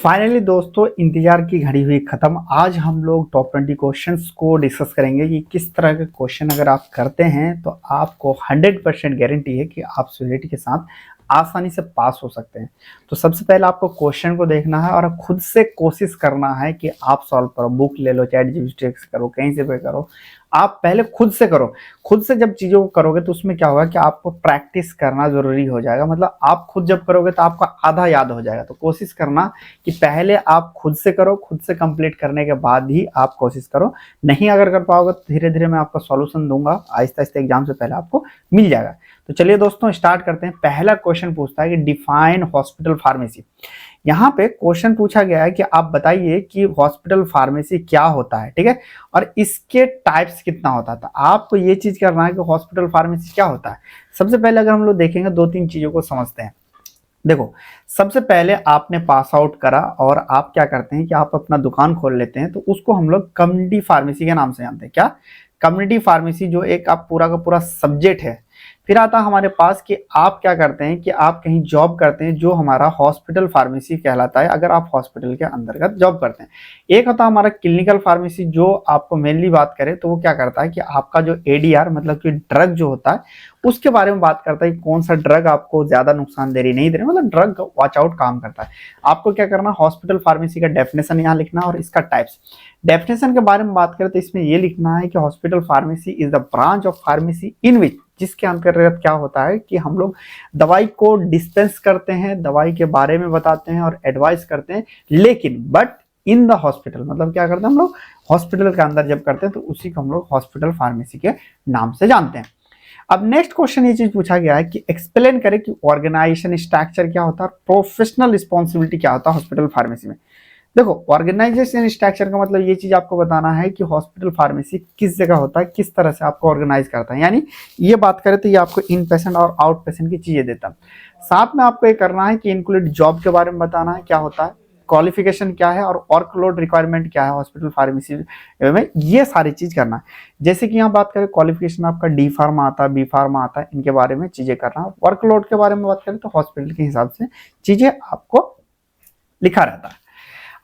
Finally दोस्तों, इंतजार की घड़ी हुई खत्म। आज हम लोग टॉप 20 क्वेश्चंस को डिस्कस करेंगे कि किस तरह के क्वेश्चन अगर आप करते हैं तो आपको 100% गारंटी है कि आप सॉलिडिटी के साथ आसानी से पास हो सकते हैं। तो सबसे पहले आपको क्वेश्चन को देखना है और खुद से कोशिश करना है कि आप सॉल्व करो। बुक ले लो, चैट जीपीटी से करो, कहीं से भी करो, आप पहले खुद से करो। खुद से जब चीजों को करोगे तो उसमें क्या होगा कि आपको प्रैक्टिस करना जरूरी हो जाएगा। मतलब आप खुद जब करोगे तो आपका आधा याद हो जाएगा। तो कोशिश करना कि पहले आप खुद से करो, खुद से कंप्लीट करने के बाद ही आप कोशिश करो। नहीं अगर कर पाओगे तो धीरे धीरे मैं आपका सॉल्यूशन दूंगा, आहिस्ता आहिस्ता एग्जाम से पहले आपको मिल जाएगा। तो चलिए दोस्तों स्टार्ट करते हैं। पहला क्वेश्चन पूछता है कि डिफाइन हॉस्पिटल फार्मेसी। यहाँ पे क्वेश्चन पूछा गया है कि आप बताइए कि हॉस्पिटल फार्मेसी क्या होता है, ठीक है, और इसके टाइप्स कितना होता था। आपको ये चीज करना है कि हॉस्पिटल फार्मेसी क्या होता है। सबसे पहले अगर हम लोग देखेंगे दो तीन चीजों को समझते हैं। देखो, सबसे पहले आपने पास आउट करा और आप क्या करते हैं कि आप अपना दुकान खोल लेते हैं, तो उसको हम लोग कम्युनिटी फार्मेसी के नाम से जानते हैं। क्या? कम्युनिटी फार्मेसी, जो एक आप पूरा का पूरा सब्जेक्ट है। फिर आता हमारे पास कि आप क्या करते हैं कि आप कहीं जॉब करते हैं, जो हमारा हॉस्पिटल फार्मेसी कहलाता है, अगर आप हॉस्पिटल के अंतर्गत जॉब करते हैं। एक होता है हमारा क्लिनिकल फार्मेसी, जो आपको मेनली बात करें तो वो क्या करता है कि आपका जो एडीआर मतलब कि ड्रग जो होता है उसके बारे में बात करता है कि कौन सा ड्रग आपको ज्यादा नुकसान दे रही नहीं दे रही, मतलब ड्रग वॉच आउट काम करता है। आपको क्या करना, हॉस्पिटल फार्मेसी का डेफिनेशन यहाँ लिखना और इसका टाइप्स। डेफिनेशन के बारे में बात करें तो इसमें यह लिखना है कि hospital pharmacy is the branch of pharmacy in which, जिसके अंतर्गत क्या होता है कि हम लोग दवाई को डिस्पेंस करते हैं, दवाई के बारे में बताते हैं और एडवाइस करते हैं, लेकिन बट इन द हॉस्पिटल, मतलब क्या करते हैं हम लोग हॉस्पिटल के अंदर जब करते हैं तो उसी को हम लोग हॉस्पिटल फार्मेसी के नाम से जानते हैं। अब नेक्स्ट क्वेश्चन ये चीज पूछा गया है कि एक्सप्लेन करें कि ऑर्गेनाइजेशन स्ट्रक्चर क्या होता है, प्रोफेशनल रिस्पॉन्सिबिलिटी क्या होता है हॉस्पिटल फार्मेसी में। देखो, ऑर्गेनाइजेशन स्ट्रक्चर का मतलब ये चीज आपको बताना है कि हॉस्पिटल फार्मेसी किस जगह होता है, किस तरह से आपको ऑर्गेनाइज करता है। यानी ये बात करें तो ये आपको इन पेशेंट और आउट पेशेंट की चीजें देता है। साथ में आपको ये करना है कि इंक्लूड जॉब के बारे में बताना है, क्या होता है, क्वालिफिकेशन क्या है और वर्कलोड रिक्वायरमेंट क्या है हॉस्पिटल फार्मेसी में, ये सारी चीज करना है। जैसे कि यहाँ बात करें क्वालिफिकेशन आपका डी फार्मा आता है, बी फार्मा आता है, इनके बारे में चीजें करना है। वर्कलोड के बारे में बात करें तो हॉस्पिटल के हिसाब से चीजें आपको लिखा रहता है।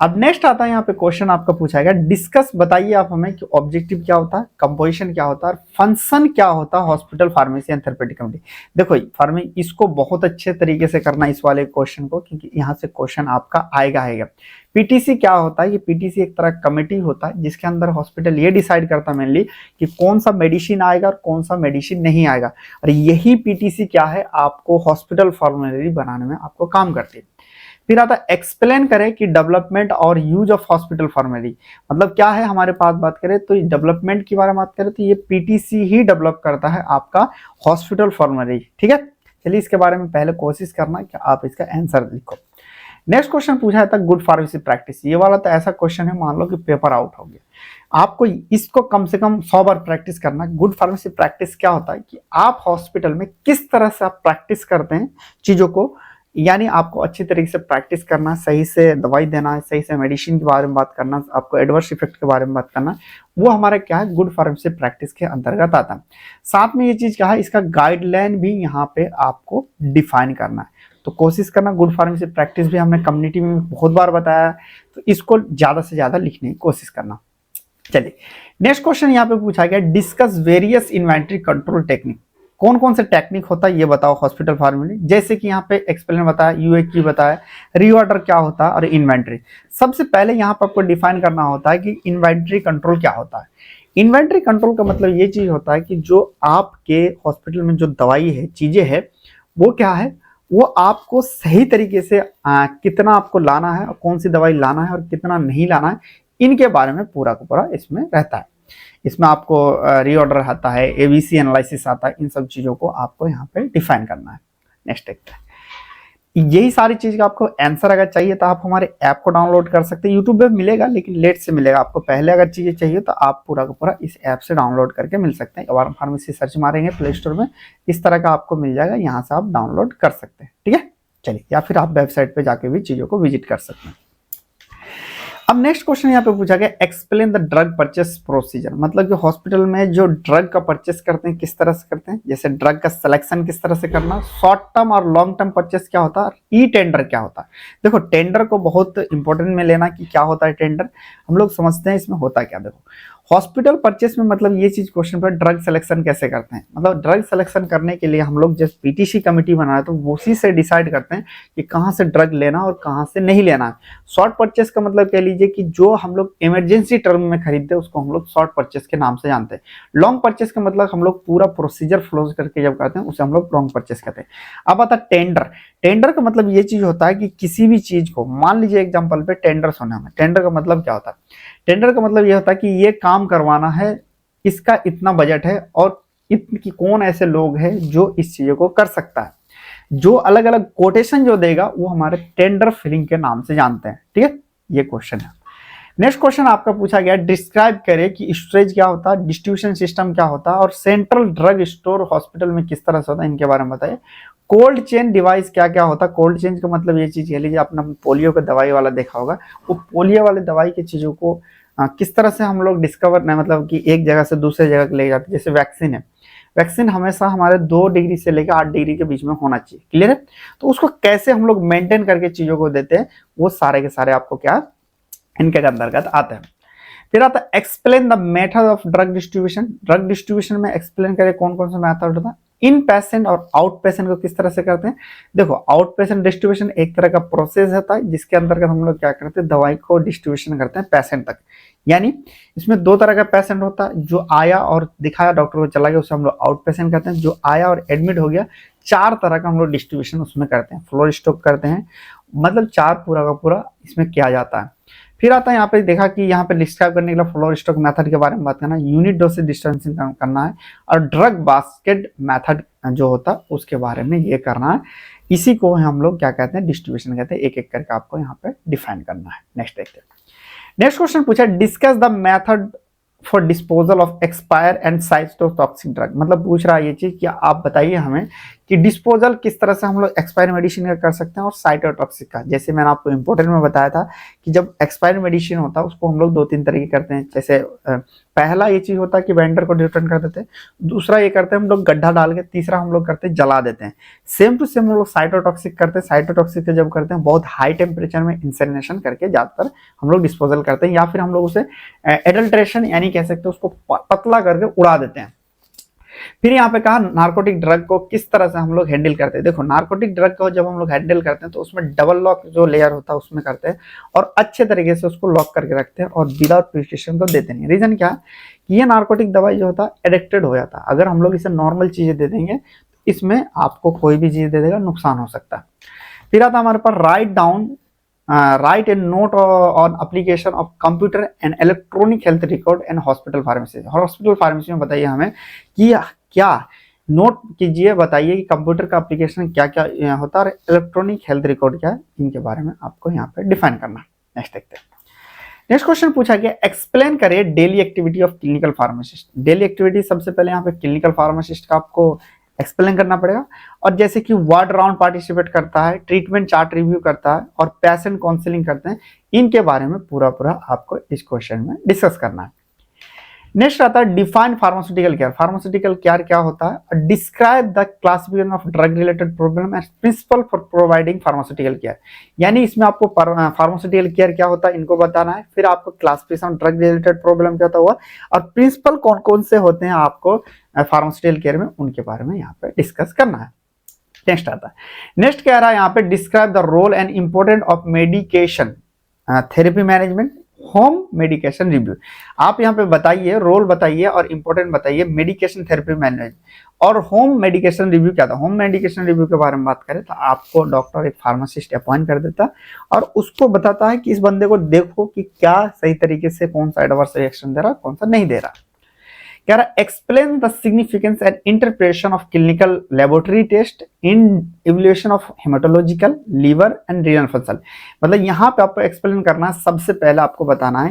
अब नेक्स्ट आता है यहाँ पे क्वेश्चन आपका पूछा गया, डिस्कस बताइए आप हमें कि ऑब्जेक्टिव क्या होता है, कंपोजिशन क्या होता है, फंक्शन क्या होता है hospital pharmacy and therapeutic committee. देखो फार्मे इसको बहुत अच्छे तरीके से करना इस वाले क्वेश्चन को, क्योंकि यहाँ से क्वेश्चन आपका आएगा। पीटीसी क्या होता है, ये पीटीसी एक तरह कमेटी होता है जिसके अंदर हॉस्पिटल ये डिसाइड करता है मेनली कि कौन सा मेडिसिन आएगा और कौन सा मेडिसिन नहीं आएगा, और यही पीटीसी क्या है आपको हॉस्पिटल फॉर्मुलरी बनाने में आपको काम करती है। फिर आता है एक्सप्लेन करें कि डेवलपमेंट और यूज ऑफ हॉस्पिटल फॉर्मुलरी, मतलब क्या है हमारे पास बात करें तो डेवलपमेंट की बारे में बात करें तो ये पीटीसी ही डेवलप करता है आपका हॉस्पिटल फॉर्मुलरी, ठीक है। चलिए इसके बारे में पहले कोशिश करना कि आप इसका आंसर लिखो। नेक्स्ट क्वेश्चन पूछा था गुड फार्मेसी प्रैक्टिस। ये वाला तो ऐसा क्वेश्चन है, मान लो कि पेपर आउट हो गया, आपको इसको कम से कम 100 बार प्रैक्टिस करना। गुड फार्मेसी प्रैक्टिस क्या होता है कि आप हॉस्पिटल में किस तरह से आप प्रैक्टिस करते हैं चीजों को, यानी आपको अच्छी तरीके से प्रैक्टिस करना, सही से दवाई देना है, सही से मेडिसिन के बारे में बात करना, आपको एडवर्स इफेक्ट के बारे में बात करना, वो हमारा क्या है गुड फार्मेसी प्रैक्टिस के अंतर्गत आता है। साथ में ये चीज क्या है, इसका गाइडलाइन भी यहाँ पे आपको डिफाइन करना है। तो कोशिश करना, गुड फार्मेसी प्रैक्टिस भी हमने कम्युनिटी में बहुत बार बताया है, तो इसको ज्यादा से ज्यादा लिखने की कोशिश करना। चलिए नेक्स्ट क्वेश्चन यहाँ पे पूछा गया, discuss various inventory control technique. कौन कौन से टेक्निक होता है ये बताओ हॉस्पिटल फार्मेसी। जैसे कि यहाँ पे एक्सप्लेन बताया, यूएक्यू बताया, रीऑर्डर क्या होता है और इन्वेंट्री। सबसे पहले यहाँ पर आपको डिफाइन करना होता है कि इन्वेंट्री कंट्रोल क्या होता है। इन्वेंट्री कंट्रोल का मतलब ये चीज होता है कि जो आपके हॉस्पिटल में जो दवाई है, चीजें है, वो क्या है, वो आपको सही तरीके से कितना आपको लाना है और कौन सी दवाई लाना है और कितना नहीं लाना है, इनके बारे में पूरा का पूरा इसमें रहता है। इसमें आपको रीऑर्डर आता है, एबीसी एनालिसिस आता है, इन सब चीजों को आपको यहाँ पे डिफाइन करना है। नेक्स्ट एक यही सारी चीज का आपको आंसर अगर चाहिए तो आप हमारे ऐप को डाउनलोड कर सकते हैं। यूट्यूब पे मिलेगा लेकिन लेट से मिलेगा आपको। पहले अगर चीजें चाहिए तो आप पूरा का पूरा इस ऐप से डाउनलोड करके मिल सकते हैं। अवार्म फार्मेसी सर्च मारेंगे प्ले स्टोर में, इस तरह का आपको मिल जाएगा, यहाँ से आप डाउनलोड कर सकते हैं, ठीक है। चलिए, या फिर आप वेबसाइट पे जाके भी चीजों को विजिट कर सकते हैं। अब नेक्स्ट क्वेश्चन यहाँ पे पूछा गया, explain the drug purchase procedure, मतलब कि हॉस्पिटल में जो ड्रग का परचेस करते हैं किस तरह से करते हैं, जैसे ड्रग का सिलेक्शन किस तरह से करना, शॉर्ट टर्म और लॉन्ग टर्म परचेस क्या होता है, ई टेंडर क्या होता है। देखो टेंडर को बहुत इंपॉर्टेंट में लेना कि क्या होता है टेंडर, हम लोग समझते हैं इसमें होता क्या। देखो हॉस्पिटल परचेस में मतलब ये चीज क्वेश्चन पर ड्रग सिलेक्शन कैसे करते हैं, मतलब ड्रग सिलेक्शन करने के लिए हम लोग जब पीटीसी कमेटी बनाए तो उसी से डिसाइड करते हैं कि कहाँ से ड्रग लेना और कहाँ से नहीं लेना है। शॉर्ट परचेस का मतलब कह लीजिए कि जो हम लोग इमरजेंसी टर्म में खरीदते हैं उसको हम लोग शॉर्ट परचेस के नाम से जानते हैं। लॉन्ग परचेस का मतलब हम लोग पूरा प्रोसीजर फ्लो करके जब करते हैं उसे हम लोग लॉन्ग परचेस कहते हैं। अब आता टेंडर, टेंडर का मतलब ये चीज होता है कि किसी भी चीज को, मान लीजिए एग्जांपल पे टेंडर सुना हमें, टेंडर का मतलब क्या होता है, टेंडर का मतलब ये होता है कि ये काम करवाना है, इसका इतना बजट है और इतनी कौन ऐसे लोग हैं जो इस चीजों को कर सकता है, जो अलग अलग कोटेशन जो देगा वो हमारे टेंडर फिलिंग के नाम से जानते हैं। ठीक है, ये क्वेश्चन है। नेक्स्ट क्वेश्चन आपका पूछा गया, डिस्क्राइब करें कि स्टोरेज क्या होता है, डिस्ट्रीब्यूशन सिस्टम क्या होता है और सेंट्रल ड्रग स्टोर हॉस्पिटल में किस तरह से होता है, इनके बारे में बताइए। कोल्ड चेन डिवाइस क्या क्या होता है, कोल्ड चेन का मतलब ये चीज कह लीजिए, आपने पोलियो का दवाई वाला देखा होगा, वो पोलियो वाले दवाई की चीजों को किस तरह से हम लोग डिस्कवर नहीं, मतलब कि एक जगह से दूसरे जगह ले जाते हैं। जैसे वैक्सीन है, वैक्सीन हमेशा हमारे 2 डिग्री से लेकर 8 डिग्री के बीच में होना चाहिए, क्लियर है। तो उसको कैसे हम लोग मेंटेन करके चीजों को देते हैं, वो सारे के सारे आपको क्या इनके अंतर्गत आते हैं। फिर आता है explain the method of drug distribution, drug distribution में एक्सप्लेन करें कौन कौन सा मेथड होता है, इन पेशेंट और आउट पेशेंट को किस तरह से करते हैं। देखो आउट पेशेंट डिस्ट्रीब्यूशन एक तरह का प्रोसेस होता है जिसके अंतर्गत हम लोग क्या करते हैं, दवाई को डिस्ट्रीब्यूशन करते हैं पेशेंट तक। यानी इसमें 2 तरह का पेशेंट होता है, जो आया और दिखाया डॉक्टर को चला गया उसे हम लोग आउट पेशेंट कहते हैं, जो आया और एडमिट हो गया 4 तरह का हम लोग डिस्ट्रीब्यूशन उसमें करते हैं, फ्लोर स्टॉक करते हैं, मतलब 4 पूरा का पूरा इसमें किया जाता है। फिर आता है यहाँ पे देखा कि यहाँ पे डिस्क्राइब करने के लिए फ्लोर स्टॉक मेथड के बारे में बात करना है, यूनिट डोसेज डिस्टेंसिंग करना है और ड्रग बास्केट मेथड जो होता है उसके बारे में ये करना है। इसी को हम लोग क्या कहते हैं, डिस्ट्रीब्यूशन कहते हैं। एक एक करके आपको यहाँ पे डिफाइन करना है। नेक्स्ट देखते हैं। नेक्स्ट क्वेश्चन पूछा, discuss the method for disposal of expire and cytotoxic drug, मतलब पूछ रहा है ये चीज कि आप बताइए हमें कि डिस्पोजल किस तरह से हम लोग एक्सपायर मेडिसिन का कर सकते हैं और साइटोटॉक्सिक का। जैसे मैंने आपको इंपॉर्टेंट में बताया था कि जब एक्सपायर मेडिसिन होता है उसको हम लोग 2-3 तरीके करते हैं। जैसे पहला ये चीज होता है कि वेंडर को रिटर्न कर देते हैं, दूसरा ये करते हैं हम लोग गड्ढा डाल के, तीसरा हम लोग करते हैं जला देते हैं। सेम टू सेम हम लोग साइटोटॉक्सिक करते हैं। साइटोटॉक्सिक जब करते हैं बहुत हाई टेम्परेचर में इंसिनरेशन करके ज्यादातर हम लोग डिस्पोजल करते हैं, या फिर हम लोग उसे एडल्ट्रेशन यानी कह सकते हैं उसको पतला करके उड़ा देते हैं। फिर यहाँ पे कहा नार्कोटिक ड्रग को किस तरह से हम लोग हैंडल करते हैं। देखो नार्कोटिक ड्रग को जब हम लोग हैंडल करते हैं तो उसमें डबल लॉक जो लेयर होता है उसमें करते हैं और अच्छे तरीके से उसको लॉक करके रखते हैं और विदाउट प्रिस्क्रिप्शन तो देते नहीं। रीजन क्या है कि ये नार्कोटिक दवाई जो होता है एडिक्टेड हो जाता है। अगर हम लोग इसे नॉर्मल चीजें दे देंगे तो इसमें आपको कोई भी चीज दे देगा नुकसान हो सकता है। फिर आता हमारे पास write a note on application of computer and electronic health record and hospital pharmacy. Hospital pharmacy में बताइए हमें कि क्या नोट कीजिए, बताइए कि कंप्यूटर का एप्लीकेशन क्या क्या होता है और इलेक्ट्रॉनिक हेल्थ रिकॉर्ड क्या है, इनके बारे में आपको यहाँ पे डिफाइन करना। नेक्स्ट देखते हैं। नेक्स्ट क्वेश्चन पूछा गया, एक्सप्लेन करिए daily activity of clinical pharmacist. Daily activity सबसे पहले यहाँ पे क्लिनिकल फार्मासिस्ट का आपको एक्सप्लेन करना पड़ेगा, और जैसे कि वार्ड राउंड पार्टिसिपेट करता है, ट्रीटमेंट चार्ट रिव्यू करता है और पेशेंट काउंसलिंग करते हैं, इनके बारे में पूरा आपको इस क्वेश्चन में डिस्कस करना है। नेक्स्ट आता है define pharmaceutical care. Pharmaceutical care क्या होता है, describe the classification of drug related problem and principle for providing pharmaceutical care. यानी इसमें आपको फार्मास्यूटिकल केयर क्या होता है इनको बताना है, फिर आपको classification of drug related problem क्या होता है और प्रिंसिपल कौन कौन से होते हैं आपको फार्मास्यूटिकल केयर में, उनके बारे में यहाँ पे डिस्कस करना है। नेक्स्ट आता है, नेक्स्ट कह रहा है यहाँ पे describe the role and important of medication therapy management home medication review. आप यहाँ पे बताइए, रोल बताइए और इंपॉर्टेंट बताइए मेडिकेशन थेरेपी मैनेजमेंट और होम मेडिकेशन रिव्यू क्या था। होम मेडिकेशन रिव्यू के बारे में बात करें तो आपको डॉक्टर एक फार्मासिस्ट अपॉइंट कर देता और उसको बताता है कि इस बंदे को देखो कि क्या सही तरीके से कौन सा एडवर्स रिएक्शन दे रहा, कौन सा नहीं दे रहा। कह रहा explain the significance and interpretation of clinical laboratory test in evaluation of haematological liver and renal function. मतलब यहाँ पे आपको एक्सप्लेन करना है, सबसे पहले आपको बताना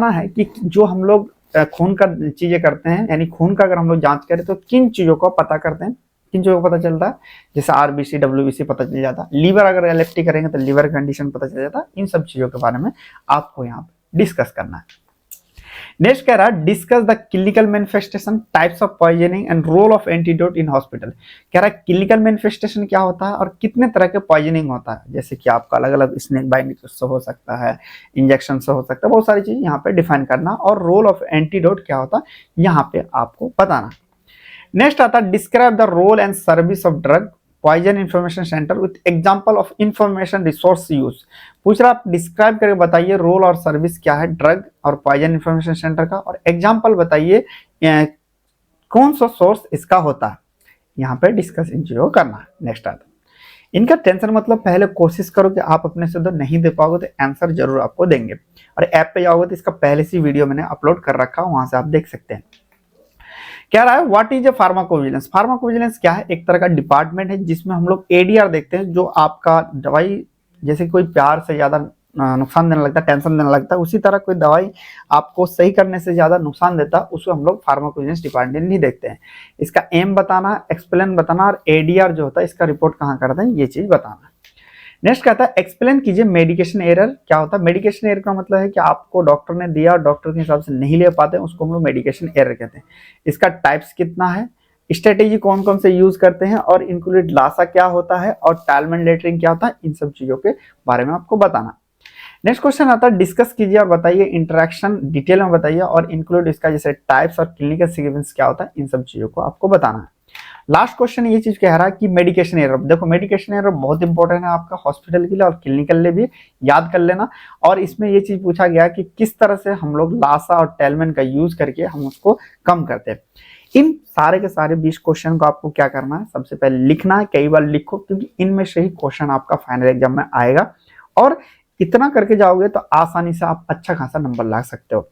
है कि जो हम लोग खून का चीजें करते हैं, यानी खून का अगर हम लोग जांच करें तो किन चीजों को पता करते हैं, किन चीज़ों का पता चलता है, जैसे आरबीसी डब्ल्यूबीसी पता चल जाता है, लीवर अगर एलएफटी करेंगे तो लीवर कंडीशन पता चल जाता है। इन सब चीज़ों के बारे में आपको यहाँ पे डिस्कस करना है। नेक्स्ट कह रहा है discuss the clinical manifestation, types of poisoning and role of antidote in hospital. कह रहा है क्लिनिकल मैनिफेस्टेशन क्या होता है और कितने तरह के पॉइजनिंग होता है, जैसे कि आपका अलग अलग स्नेक बाइट से हो सकता है, इंजेक्शन से हो सकता है, बहुत सारी चीज यहाँ पे डिफाइन करना, और रोल ऑफ एंटीडोट क्या होता है यहाँ पे आपको बताना। नेक्स्ट आता है describe the role and service of drug poison information centre with example of information resource use. पूछ रहा आप डिस्क्राइब करके बताइए रोल और सर्विस क्या है ड्रग और पॉइजन इंफॉर्मेशन सेंटर का, और एग्जांपल बताइए कौन सा सोर्स इसका होता है। यहाँ पे डिस्कस इन चीजों करना है। नेक्स्ट आता है इनका टेंशन मतलब पहले कोशिश करो कि आप अपने से तो नहीं दे पाओगे तो आंसर जरूर आपको देंगे, और ऐप पे जाओगे तो इसका पहले से वीडियो मैंने अपलोड कर रखा है, वहां से आप देख सकते हैं। क्या रहा है what is a pharmacovigilance. Pharmacovigilance क्या है, एक तरह का डिपार्टमेंट है जिसमें हम लोग एडीआर देखते हैं, जो आपका दवाई जैसे कोई प्यार से ज्यादा नुकसान देने लगता है, टेंशन देने लगता है, उसी तरह कोई दवाई आपको सही करने से ज्यादा नुकसान देता है, उसको हम लोग फार्माकोविजिलेंस डिपार्टमेंट नहीं देखते हैं। इसका एम बताना, एक्सप्लेन बताना, और एडीआर जो होता है इसका रिपोर्ट कहाँ करते हैं ये चीज बताना। नेक्स्ट कहता है एक्सप्लेन कीजिए मेडिकेशन एरर क्या होता है। मेडिकेशन एरर का मतलब है कि आपको डॉक्टर ने दिया और डॉक्टर के हिसाब से नहीं ले पाते, उसको हम लोग मेडिकेशन एरर कहते हैं। इसका टाइप्स कितना है, स्ट्रेटेजी कौन कौन से यूज करते हैं, और इंक्लूडेड लासा क्या होता है, और टालमेंट लेटरिंग क्या होता है, इन सब चीजों के बारे में आपको बताना। नेक्स्ट क्वेश्चन आता है डिस्कस कीजिए और बताइए इंटरेक्शन डिटेल में बताइए, और इंक्लूड इसका जैसे टाइप्स और क्लिनिकल सिग्निफिकेंस क्या होता है, इन सब चीजों को आपको बताना है। लास्ट क्वेश्चन ये चीज कह रहा है कि मेडिकेशन एरर, देखो मेडिकेशन एरर बहुत इंपॉर्टेंट है आपका हॉस्पिटल के लिए और क्लिनिकल लिए भी, याद कर लेना। और इसमें ये चीज पूछा गया कि किस तरह से हम लोग लासा और टेलमेन का यूज करके हम उसको कम करते हैं। इन सारे के सारे 20 क्वेश्चन को आपको क्या करना है, सबसे पहले लिखना है, कई बार लिखो क्योंकि इनमें से ही क्वेश्चन आपका फाइनल एग्जाम में आएगा, और इतना करके जाओगे तो आसानी से आप अच्छा खासा नंबर ला सकते हो।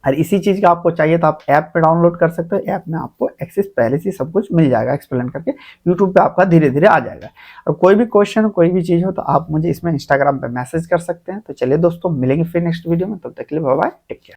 और इसी चीज का आपको चाहिए तो आप ऐप पे डाउनलोड कर सकते हो, ऐप में आपको एक्सेस पहले से सब कुछ मिल जाएगा एक्सप्लेन करके, यूट्यूब पे आपका धीरे धीरे आ जाएगा। और कोई भी क्वेश्चन कोई भी चीज हो तो आप मुझे इसमें इंस्टाग्राम पे मैसेज कर सकते हैं। तो चलिए दोस्तों मिलेंगे फिर नेक्स्ट वीडियो में, तब तक के लिए बाय बाय, टेक केयर।